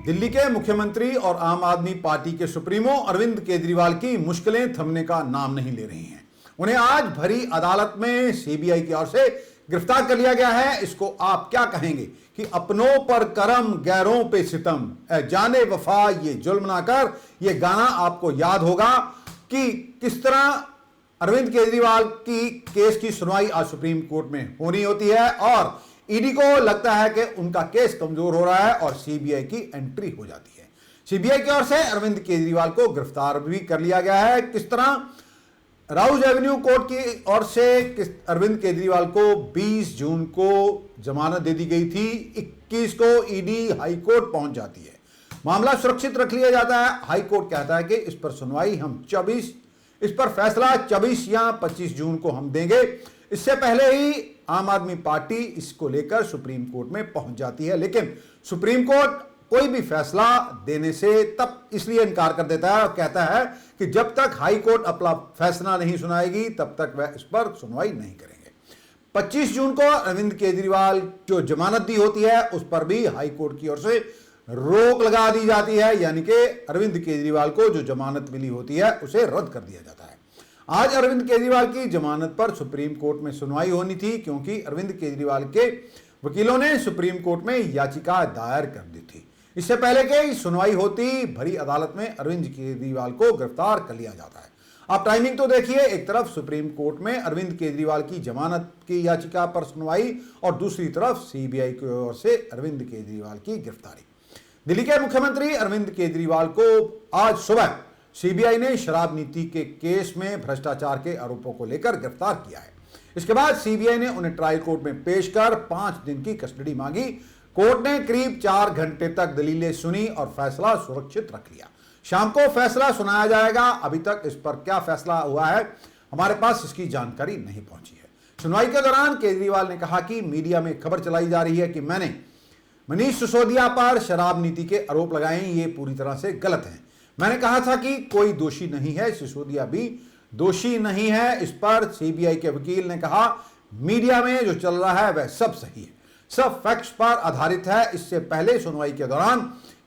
दिल्ली के मुख्यमंत्री और आम आदमी पार्टी के सुप्रीमो अरविंद केजरीवाल की मुश्किलें थमने का नाम नहीं ले रही हैं। उन्हें आज भरी अदालत में सीबीआई की ओर से गिरफ्तार कर लिया गया है। इसको आप क्या कहेंगे कि अपनों पर करम गैरों पे सितम, ऐ जाने वफा ये जुल्म ना कर। ये गाना आपको याद होगा कि किस तरह अरविंद केजरीवाल की केस की सुनवाई आज सुप्रीम कोर्ट में होनी होती है और ईडी को लगता है कि उनका केस कमजोर हो रहा है और सीबीआई की एंट्री हो जाती है। सीबीआई की ओर से अरविंद केजरीवाल को गिरफ्तार भी कर लिया गया है। किस तरह राउज एवेन्यू कोर्ट की ओर से अरविंद केजरीवाल को 20 जून को जमानत दे दी गई थी, 21 को ईडी हाई कोर्ट पहुंच जाती है। मामला सुरक्षित रख लिया जाता है। हाई कोर्ट कहता है कि इस पर सुनवाई हम 24, इस पर फैसला 24 या 25 जून को हम देंगे। इससे पहले ही आम आदमी पार्टी इसको लेकर सुप्रीम कोर्ट में पहुंच जाती है, लेकिन सुप्रीम कोर्ट कोई भी फैसला देने से तब इसलिए इनकार कर देता है और कहता है कि जब तक हाई कोर्ट अपना फैसला नहीं सुनाएगी तब तक वह इस पर सुनवाई नहीं करेंगे। 25 जून को अरविंद केजरीवाल जो जमानत दी होती है उस पर भी हाई कोर्ट की ओर से रोक लगा दी जाती है, यानी कि अरविंद केजरीवाल को जो जमानत मिली होती है उसे रद्द कर दिया जाता है। आज अरविंद केजरीवाल की जमानत पर सुप्रीम कोर्ट में सुनवाई होनी थी, क्योंकि अरविंद केजरीवाल के वकीलों ने सुप्रीम कोर्ट में याचिका दायर कर दी थी। इससे पहले कि सुनवाई होती, भरी अदालत में अरविंद केजरीवाल को गिरफ्तार कर लिया जाता है। आप टाइमिंग तो देखिए, एक तरफ सुप्रीम कोर्ट में अरविंद केजरीवाल की जमानत की याचिका पर सुनवाई और दूसरी तरफ सीबीआई की ओर से अरविंद केजरीवाल की गिरफ्तारी। दिल्ली के मुख्यमंत्री अरविंद केजरीवाल को आज सुबह सीबीआई ने शराब नीति के केस में भ्रष्टाचार के आरोपों को लेकर गिरफ्तार किया है। इसके बाद सीबीआई ने उन्हें ट्रायल कोर्ट में पेश कर 5 दिन की कस्टडी मांगी। कोर्ट ने करीब 4 घंटे तक दलीलें सुनी और फैसला सुरक्षित रख लिया। शाम को फैसला सुनाया जाएगा। अभी तक इस पर क्या फैसला हुआ है, हमारे पास इसकी जानकारी नहीं पहुंची है। सुनवाई के दौरान केजरीवाल ने कहा कि मीडिया में खबर चलाई जा रही है कि मैंने मनीष सिसोदिया पर शराब नीति के आरोप लगाए, ये पूरी तरह से गलत है। मैंने कहा था कि कोई दोषी नहीं है, सिसोदिया भी दोषी नहीं है। इस पर सीबीआई के वकील ने कहा मीडिया में जो चल रहा है वह सब सही है, सब फैक्ट्स पर आधारित है। इससे पहले सुनवाई के दौरान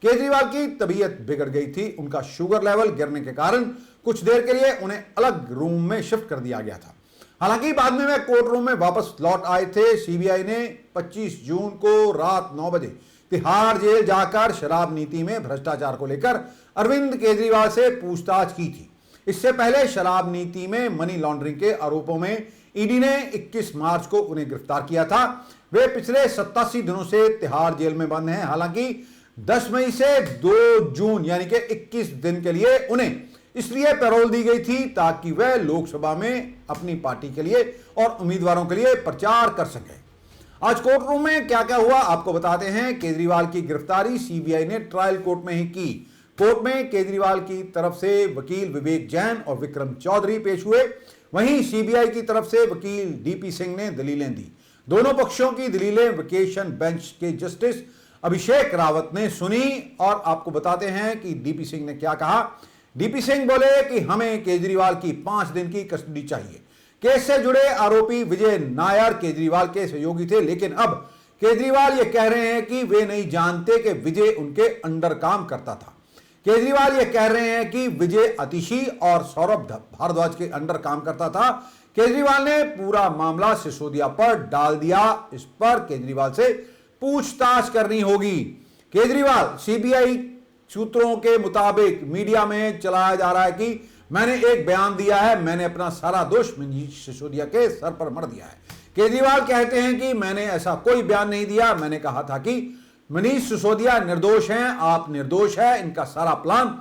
केजरीवाल की तबीयत बिगड़ गई थी। उनका शुगर लेवल गिरने के कारण कुछ देर के लिए उन्हें अलग रूम में शिफ्ट कर दिया गया था। हालांकि बाद में वे कोर्ट रूम में वापस लौट आए थे। सीबीआई ने 25 जून को रात 9 बजे तिहाड़ जेल जाकर शराब नीति में भ्रष्टाचार को लेकर अरविंद केजरीवाल से पूछताछ की थी। इससे पहले शराब नीति में मनी लॉन्ड्रिंग के आरोपों में ईडी ने 21 मार्च को उन्हें गिरफ्तार किया था। वे पिछले 87 दिनों से तिहाड़ जेल में बंद हैं। हालांकि 10 मई से 2 जून यानी कि 21 दिन के लिए उन्हें इसलिए पैरोल दी गई थी ताकि वह लोकसभा में अपनी पार्टी के लिए और उम्मीदवारों के लिए प्रचार कर सके। आज कोर्ट रूम में क्या क्या हुआ आपको बताते हैं। केजरीवाल की गिरफ्तारी सीबीआई ने ट्रायल कोर्ट में ही की। कोर्ट में केजरीवाल की तरफ से वकील विवेक जैन और विक्रम चौधरी पेश हुए। वहीं सीबीआई की तरफ से वकील डीपी सिंह ने दलीलें दी। दोनों पक्षों की दलीलें वेकेशन बेंच के जस्टिस अभिषेक रावत ने सुनी और आपको बताते हैं कि डीपी सिंह ने क्या कहा। डीपी सिंह बोले कि हमें केजरीवाल की 5 दिन की कस्टडी चाहिए। केस से जुड़े आरोपी विजय नायर केजरीवाल के सहयोगी थे, लेकिन अब केजरीवाल ये कह रहे हैं कि वे नहीं जानते कि विजय उनके अंडर काम करता था। केजरीवाल ये कह रहे हैं कि विजय अतिशी और सौरभ भारद्वाज के अंडर काम करता था। केजरीवाल ने पूरा मामला सिसोदिया पर डाल दिया। इस पर केजरीवाल से पूछताछ करनी होगी। केजरीवाल सीबीआई सूत्रों के मुताबिक मीडिया में चलाया जा रहा है कि मैंने एक बयान दिया है, मैंने अपना सारा दोष मनीष सिसोदिया के सर पर मढ़ दिया है। केजरीवाल कहते हैं कि मैंने ऐसा कोई बयान नहीं दिया। मैंने कहा था कि मनीष सिसोदिया निर्दोष हैं, आप निर्दोष हैं। इनका सारा प्लान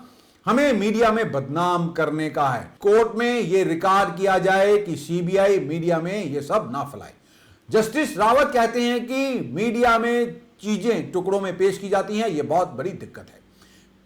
हमें मीडिया में बदनाम करने का है। कोर्ट में यह रिकॉर्ड किया जाए कि सीबीआई मीडिया में यह सब ना फैलाए। जस्टिस रावत कहते हैं कि मीडिया में चीजें टुकड़ों में पेश की जाती हैं, यह बहुत बड़ी दिक्कत है।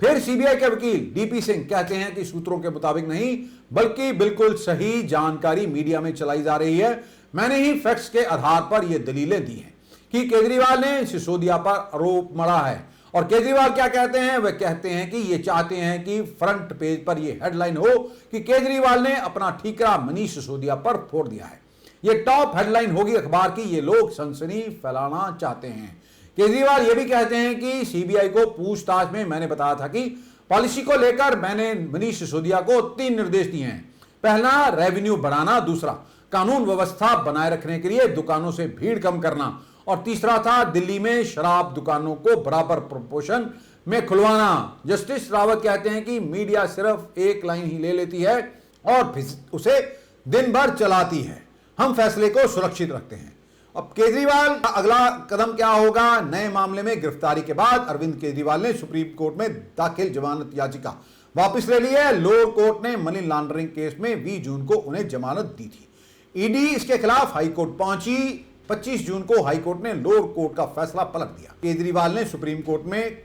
फिर सीबीआई के वकील डीपी सिंह कहते हैं कि सूत्रों के मुताबिक नहीं बल्कि बिल्कुल सही जानकारी मीडिया में चलाई जा रही है। मैंने ही फैक्ट्स के आधार पर यह दलीलें दी हैं कि केजरीवाल ने सिसोदिया पर आरोप मढ़ा है। और केजरीवाल क्या कहते हैं, वे कहते हैं कि ये चाहते हैं कि फ्रंट पेज पर यह हेडलाइन हो कि केजरीवाल ने अपना ठीकरा मनीष सिसोदिया पर फोड़ दिया है। ये टॉप हेडलाइन होगी अखबार की। ये लोग सनसनी फैलाना चाहते हैं। केजरीवाल ये भी कहते हैं कि सीबीआई को पूछताछ में मैंने बताया था कि पॉलिसी को लेकर मैंने मनीष सिसोदिया को 3 निर्देश दिए हैं। पहला, रेवेन्यू बढ़ाना, दूसरा, कानून व्यवस्था बनाए रखने के लिए दुकानों से भीड़ कम करना, और तीसरा था दिल्ली में शराब दुकानों को बराबर प्रोपोर्शन में खुलवाना। जस्टिस रावत कहते हैं कि मीडिया सिर्फ एक लाइन ही ले लेती है और फिर उसे दिन भर चलाती है, हम फैसले को सुरक्षित रखते हैं। अब केजरीवाल का अगला कदम क्या होगा? नए मामले में गिरफ्तारी के बाद अरविंद केजरीवाल ने सुप्रीम कोर्ट में दाखिल जमानत याचिका वापस ले ली है। लोअर कोर्ट ने मनी लॉन्ड्रिंग केस में 20 जून को उन्हें जमानत दी थी। ईडी इसके खिलाफ हाईकोर्ट पहुंची। 25 जून को हाईकोर्ट ने लोअर कोर्ट का फैसला पलट दिया। केजरीवाल ने सुप्रीम कोर्ट में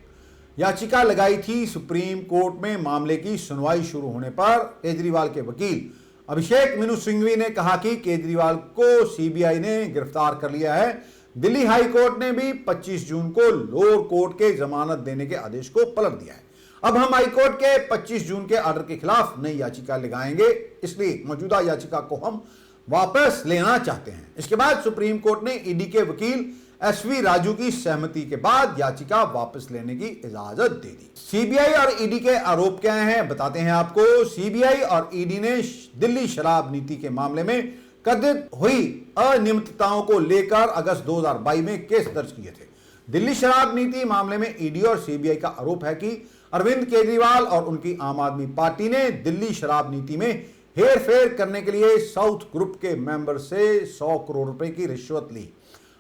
याचिका लगाई थी। सुप्रीम कोर्ट में मामले की सुनवाई शुरू होने पर केजरीवाल के वकील अभिषेक मनु सिंघवी ने कहा कि केजरीवाल को सीबीआई ने गिरफ्तार कर लिया है। दिल्ली हाई कोर्ट ने भी 25 जून को लोअर कोर्ट के जमानत देने के आदेश को पलट दिया है। अब हम हाई कोर्ट के 25 जून के ऑर्डर के खिलाफ नई याचिका लगाएंगे, इसलिए मौजूदा याचिका को हम वापस लेना चाहते हैं। इसके बाद सुप्रीम कोर्ट ने ईडी के वकील एसवी राजू की सहमति के बाद याचिका वापस लेने की इजाजत दे दी। सीबीआई और ईडी के आरोप क्या हैं, बताते हैं आपको। सीबीआई और ईडी ने दिल्ली शराब नीति के मामले में कथित हुई अनियमितताओं को लेकर अगस्त 2022 में केस दर्ज किए थे। दिल्ली शराब नीति मामले में ईडी और सीबीआई का आरोप है कि अरविंद केजरीवाल और उनकी आम आदमी पार्टी ने दिल्ली शराब नीति में हेरफेर करने के लिए साउथ ग्रुप के मेंबर से 100 करोड़ रुपए की रिश्वत ली।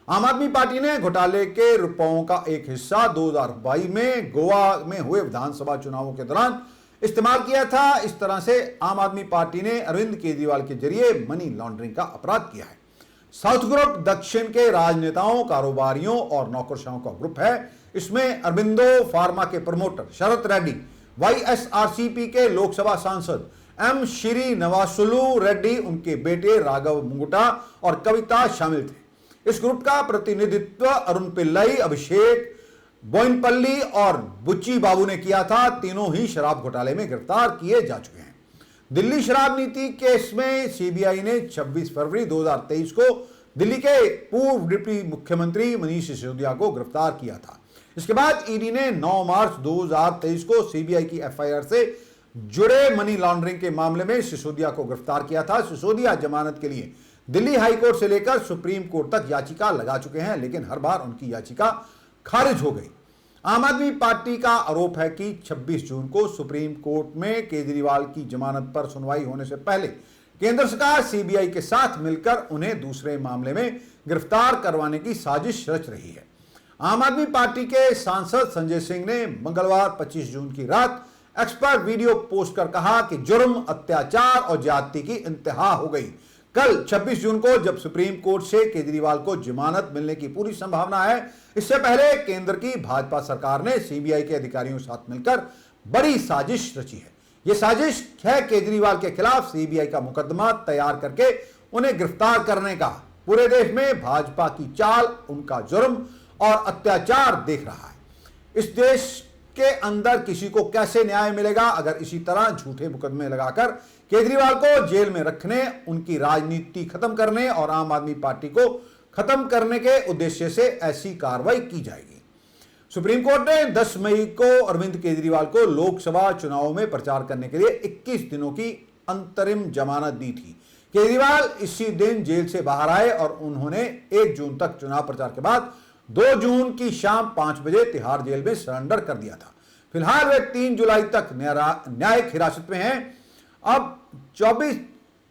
आम आदमी पार्टी ने घोटाले के रुपयों का एक हिस्सा 2022 में गोवा में हुए विधानसभा चुनावों के दौरान इस्तेमाल किया था। इस तरह से आम आदमी पार्टी ने अरविंद केजरीवाल के जरिए मनी लॉन्ड्रिंग का अपराध किया है। साउथ ग्रुप दक्षिण के राजनेताओं, कारोबारियों और नौकरशाहों का ग्रुप है। इसमें अरबिंदो फार्मा के प्रमोटर शरत रेड्डी, वाईएसआरसीपी के लोकसभा सांसद एम श्रीनिवासुलु रेड्डी, उनके बेटे राघव मुंगुटा और कविता शामिल थे। इस ग्रुप का प्रतिनिधित्व अरुण पिल्लई, अभिषेक बोइनपल्ली और बुच्ची बाबू ने किया था। तीनों ही शराब घोटाले में गिरफ्तार किए जा चुके हैं। दिल्ली शराब नीति केस में सीबीआई ने 26 फरवरी 2023 को दिल्ली के पूर्व डिप्टी मुख्यमंत्री मनीष सिसोदिया को गिरफ्तार किया था। इसके बाद ईडी ने 9 मार्च 2023 को सीबीआई की एफआईआर से जुड़े मनी लॉन्ड्रिंग के मामले में सिसोदिया को गिरफ्तार किया था। सिसोदिया जमानत के लिए दिल्ली हाईकोर्ट से लेकर सुप्रीम कोर्ट तक याचिका लगा चुके हैं, लेकिन हर बार उनकी याचिका खारिज हो गई। आम आदमी पार्टी का आरोप है कि 26 जून को सुप्रीम कोर्ट में केजरीवाल की जमानत पर सुनवाई होने से पहले केंद्र सरकार सीबीआई के साथ मिलकर उन्हें दूसरे मामले में गिरफ्तार करवाने की साजिश रच रही है। आम आदमी पार्टी के सांसद संजय सिंह ने मंगलवार 25 जून की रात एक्स पर वीडियो पोस्ट कर कहा कि जुर्म, अत्याचार और ज्यादती की इंतहा हो गई। कल 26 जून को जब सुप्रीम कोर्ट से केजरीवाल को जमानत मिलने की पूरी संभावना है, इससे पहले केंद्र की भाजपा सरकार ने सीबीआई के अधिकारियों के साथ मिलकर बड़ी साजिश रची है। यह साजिश है केजरीवाल के खिलाफ सीबीआई का मुकदमा तैयार करके उन्हें गिरफ्तार करने का। पूरे देश में भाजपा की चाल उनका जुर्म और अत्याचार देख रहा है। इस देश के अंदर किसी को कैसे न्याय मिलेगा अगर इसी तरह झूठे मुकदमे लगाकर केजरीवाल को जेल में रखने, उनकी राजनीति खत्म करने और आम आदमी पार्टी को खत्म करने के उद्देश्य से ऐसी कार्रवाई की जाएगी। सुप्रीम कोर्ट ने 10 मई को अरविंद केजरीवाल को लोकसभा चुनाव में प्रचार करने के लिए 21 दिनों की अंतरिम जमानत दी थी। केजरीवाल इसी दिन जेल से बाहर आए और उन्होंने 1 जून तक चुनाव प्रचार के बाद 2 जून की शाम 5 बजे तिहाड़ जेल में सरेंडर कर दिया था। फिलहाल वे 3 जुलाई तक न्यायिक हिरासत में हैं। अब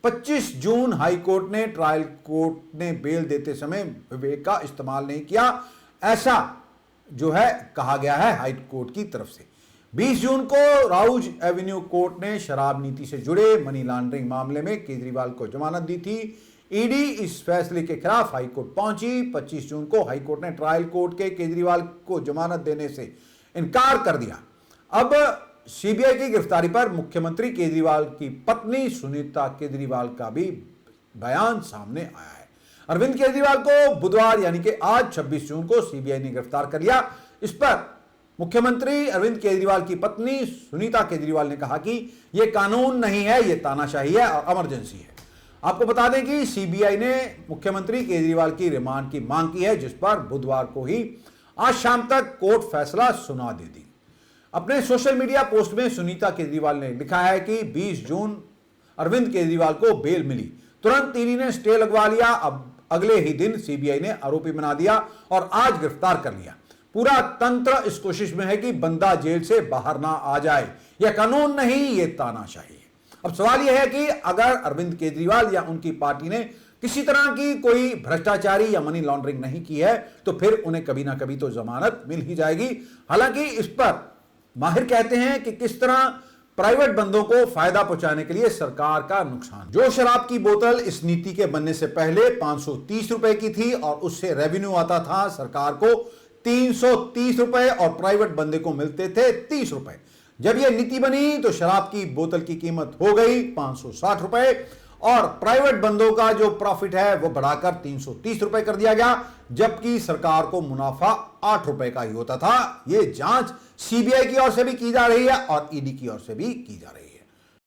25 जून हाई कोर्ट ने ट्रायल कोर्ट ने बेल देते समय विवेक का इस्तेमाल नहीं किया, ऐसा जो है कहा गया है हाई कोर्ट की तरफ से। 20 जून को राउज एवेन्यू कोर्ट ने शराब नीति से जुड़े मनी लॉन्ड्रिंग मामले में केजरीवाल को जमानत दी थी। ईडी इस फैसले के खिलाफ हाईकोर्ट पहुंची। 25 जून को हाईकोर्ट ने ट्रायल कोर्ट के केजरीवाल को जमानत देने से इनकार कर दिया। अब सीबीआई की गिरफ्तारी पर मुख्यमंत्री केजरीवाल की पत्नी सुनीता केजरीवाल का भी बयान सामने आया है। अरविंद केजरीवाल को बुधवार यानी कि आज 26 जून को सीबीआई ने गिरफ्तार कर लिया। इस पर मुख्यमंत्री अरविंद केजरीवाल की पत्नी सुनीता केजरीवाल ने कहा कि यह कानून नहीं है, यह तानाशाही है और इमरजेंसी है। आपको बता दें कि सीबीआई ने मुख्यमंत्री केजरीवाल की रिमांड की मांग की है, जिस पर बुधवार को ही आज शाम तक कोर्ट फैसला सुना देगी। अपने सोशल मीडिया पोस्ट में सुनीता केजरीवाल ने लिखा है कि 20 जून अरविंद केजरीवाल को बेल मिली, तुरंत ईडी ने स्टे लगवा लिया, अब अगले ही दिन सीबीआई ने आरोपी बना दिया और आज गिरफ्तार कर लिया। पूरा तंत्र इस कोशिश में है कि बंदा जेल से बाहर ना आ जाए। यह कानून नहीं, ये तानाशाही है। अब सवाल यह है कि अगर अरविंद केजरीवाल या उनकी पार्टी ने किसी तरह की कोई भ्रष्टाचारी या मनी लॉन्ड्रिंग नहीं की है तो फिर उन्हें कभी ना कभी तो जमानत मिल ही जाएगी। हालांकि इस पर माहिर कहते हैं कि किस तरह प्राइवेट बंदों को फायदा पहुंचाने के लिए सरकार का नुकसान। जो शराब की बोतल इस नीति के बनने से पहले 530 रुपए की थी और उससे रेवेन्यू आता था सरकार को 330 रुपए और प्राइवेट बंदे को मिलते थे 30 रुपए। जब यह नीति बनी तो शराब की बोतल की कीमत हो गई 560 रुपए और प्राइवेट बंदों का जो प्रॉफिट है वो बढ़ाकर 330 रुपए कर दिया गया, जबकि सरकार को मुनाफा 8 रुपए का ही होता था। यह जांच सीबीआई की ओर से भी की जा रही है और ईडी की ओर से भी की जा रही है।